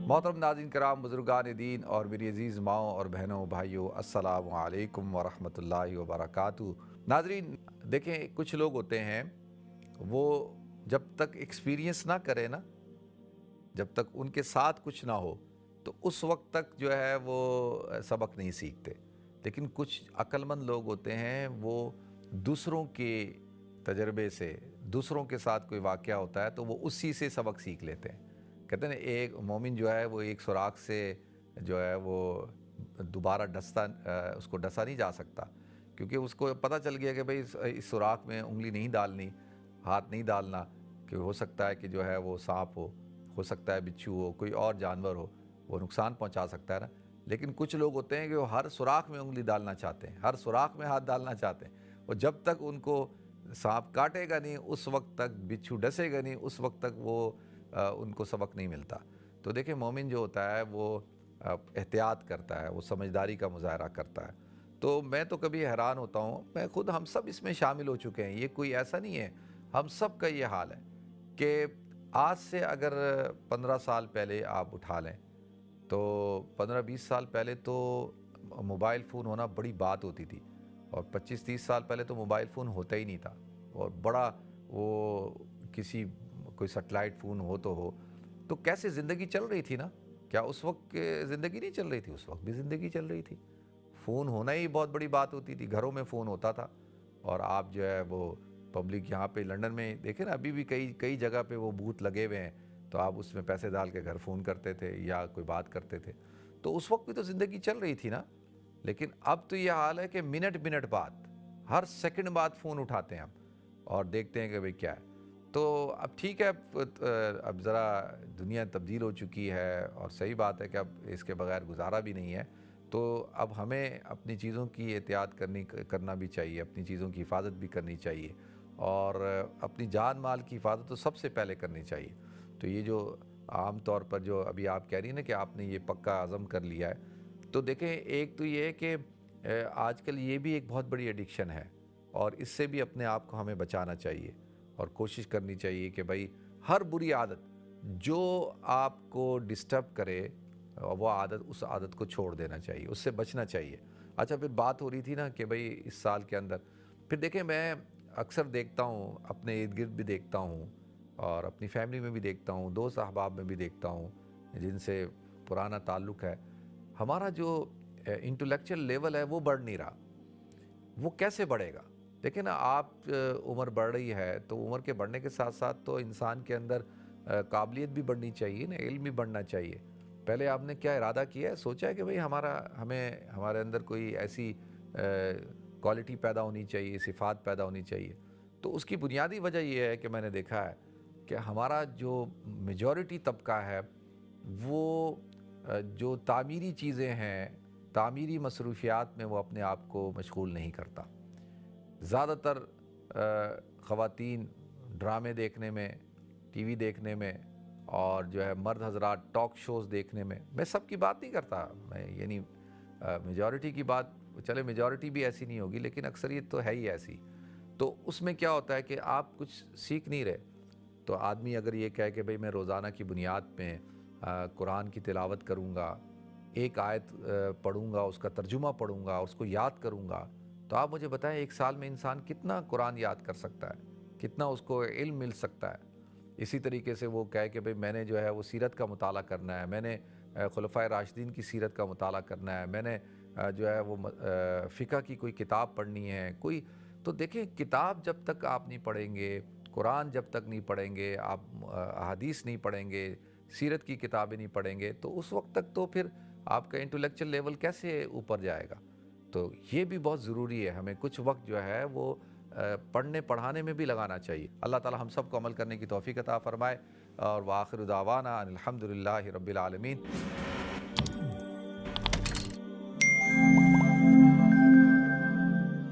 محترم ناظرین کرام، بزرگان دین اور میری عزیز ماؤں اور بہنوں بھائیوں، السلام علیکم ورحمۃ اللہ وبرکاتہ۔ ناظرین دیکھیں، کچھ لوگ ہوتے ہیں وہ جب تک ایکسپیرینس نہ کرے نا، جب تک ان کے ساتھ کچھ نہ ہو تو اس وقت تک جو ہے وہ سبق نہیں سیکھتے۔ لیکن کچھ عقل مند لوگ ہوتے ہیں، وہ دوسروں کے تجربے سے، دوسروں کے ساتھ کوئی واقعہ ہوتا ہے تو وہ اسی سے سبق سیکھ لیتے ہیں۔ کہتے ہیں ایک مومن جو ہے وہ ایک سوراخ سے جو ہے وہ دوبارہ اس کو ڈسا نہیں جا سکتا، کیونکہ اس کو پتہ چل گیا کہ بھئی اس سوراخ میں انگلی نہیں ڈالنی، ہاتھ نہیں ڈالنا، کہ ہو سکتا ہے کہ جو ہے وہ سانپ ہو سکتا ہے بچھو ہو، کوئی اور جانور ہو، وہ نقصان پہنچا سکتا ہے نا۔ لیکن کچھ لوگ ہوتے ہیں کہ وہ ہر سوراخ میں انگلی ڈالنا چاہتے ہیں، ہر سوراخ میں ہاتھ ڈالنا چاہتے ہیں، اور جب تک ان کو سانپ کاٹے گا نہیں، اس وقت تک بچھو ڈسے گا نہیں، اس وقت تک وہ ان کو سبق نہیں ملتا۔ تو دیکھیں، مومن جو ہوتا ہے وہ احتیاط کرتا ہے، وہ سمجھداری کا مظاہرہ کرتا ہے۔ تو میں تو کبھی حیران ہوتا ہوں، میں خود، ہم سب اس میں شامل ہو چکے ہیں، یہ کوئی ایسا نہیں ہے، ہم سب کا یہ حال ہے کہ آج سے اگر 15 سال پہلے آپ اٹھا لیں تو 15-20 سال پہلے تو موبائل فون ہونا بڑی بات ہوتی تھی، اور 25-30 سال پہلے تو موبائل فون ہوتا ہی نہیں تھا، اور بڑا وہ کوئی سیٹلائٹ فون ہو تو کیسے زندگی چل رہی تھی نا؟ کیا اس وقت زندگی نہیں چل رہی تھی؟ اس وقت بھی زندگی چل رہی تھی۔ فون ہونا ہی بہت بڑی بات ہوتی تھی، گھروں میں فون ہوتا تھا، اور آپ جو ہے وہ پبلک، یہاں پہ لنڈن میں دیکھیں نا، ابھی بھی کئی جگہ پہ وہ بوتھ لگے ہوئے ہیں، تو آپ اس میں پیسے ڈال کے گھر فون کرتے تھے یا کوئی بات کرتے تھے۔ تو اس وقت بھی تو زندگی چل رہی تھی نا۔ لیکن اب تو یہ حال ہے کہ منٹ بعد، ہر سیکنڈ بعد فون اٹھاتے ہیں ہم اور دیکھتے ہیں کہ بھئی کیا ہے۔ تو اب ٹھیک ہے، اب ذرا دنیا تبدیل ہو چکی ہے، اور صحیح بات ہے کہ اب اس کے بغیر گزارا بھی نہیں ہے۔ تو اب ہمیں اپنی چیزوں کی احتیاط کرنا بھی چاہیے، اپنی چیزوں کی حفاظت بھی کرنی چاہیے، اور اپنی جان مال کی حفاظت تو سب سے پہلے کرنی چاہیے۔ تو یہ جو عام طور پر جو ابھی آپ کہہ رہی ہیں نا کہ آپ نے یہ پکا عزم کر لیا ہے، تو دیکھیں، ایک تو یہ ہے کہ آج کل یہ بھی ایک بہت بڑی ایڈکشن ہے، اور اس سے بھی اپنے آپ کو ہمیں بچانا چاہیے، اور کوشش کرنی چاہیے کہ بھائی ہر بری عادت جو آپ کو ڈسٹرب کرے، وہ عادت، اس عادت کو چھوڑ دینا چاہیے، اس سے بچنا چاہیے۔ اچھا، پھر بات ہو رہی تھی نا کہ بھئی اس سال کے اندر، پھر دیکھیں، میں اکثر دیکھتا ہوں، اپنے ارد گرد بھی دیکھتا ہوں، اور اپنی فیملی میں بھی دیکھتا ہوں، دوست احباب میں بھی دیکھتا ہوں جن سے پرانا تعلق ہے، ہمارا جو انٹلیکچوئل لیول ہے وہ بڑھ نہیں رہا۔ وہ کیسے بڑھے گا؟ دیکھیں نا، آپ عمر بڑھ رہی ہے تو عمر کے بڑھنے کے ساتھ ساتھ تو انسان کے اندر قابلیت بھی بڑھنی چاہیے نا، علم بھی بڑھنا چاہیے۔ پہلے آپ نے کیا ارادہ کیا ہے؟ سوچا ہے کہ بھئی ہمارے اندر کوئی ایسی کوالٹی پیدا ہونی چاہیے، صفات پیدا ہونی چاہیے؟ تو اس کی بنیادی وجہ یہ ہے کہ میں نے دیکھا ہے کہ ہمارا جو میجورٹی طبقہ ہے وہ جو تعمیری چیزیں ہیں، تعمیری مصروفیات میں وہ اپنے آپ کو مشغول نہیں کرتا۔ زیادہ تر خواتین ڈرامے دیکھنے میں، ٹی وی دیکھنے میں، اور جو ہے مرد حضرات ٹاک شوز دیکھنے میں سب کی بات نہیں کرتا میں، یعنی میجورٹی کی بات، چلے میجورٹی بھی ایسی نہیں ہوگی لیکن اکثریت تو ہے ہی ایسی۔ تو اس میں کیا ہوتا ہے کہ آپ کچھ سیکھ نہیں رہے۔ تو آدمی اگر یہ کہے کہ بھئی میں روزانہ کی بنیاد پہ قرآن کی تلاوت کروں گا، ایک آیت پڑھوں گا، اس کا ترجمہ پڑھوں گا، اس کو یاد کروں گا، تو آپ مجھے بتائیں ایک سال میں انسان کتنا قرآن یاد کر سکتا ہے، کتنا اس کو علم مل سکتا ہے۔ اسی طریقے سے وہ کہے کہ بھئی میں نے جو ہے وہ سیرت کا مطالعہ کرنا ہے، میں نے خلفائے راشدین کی سیرت کا مطالعہ کرنا ہے، میں نے جو ہے وہ فقہ کی کوئی کتاب پڑھنی ہے کوئی۔ تو دیکھیں، کتاب جب تک آپ نہیں پڑھیں گے، قرآن جب تک نہیں پڑھیں گے، آپ احادیث نہیں پڑھیں گے، سیرت کی کتابیں نہیں پڑھیں گے، تو اس وقت تک تو پھر آپ کا انٹلیکچوئل لیول کیسے اوپر جائے گا؟ تو یہ بھی بہت ضروری ہے، ہمیں کچھ وقت جو ہے وہ پڑھنے پڑھانے میں بھی لگانا چاہیے۔ اللہ تعالی ہم سب کو عمل کرنے کی توفیق عطا فرمائے، اور وآخر دعوانا ان الحمد للہ رب العالمین۔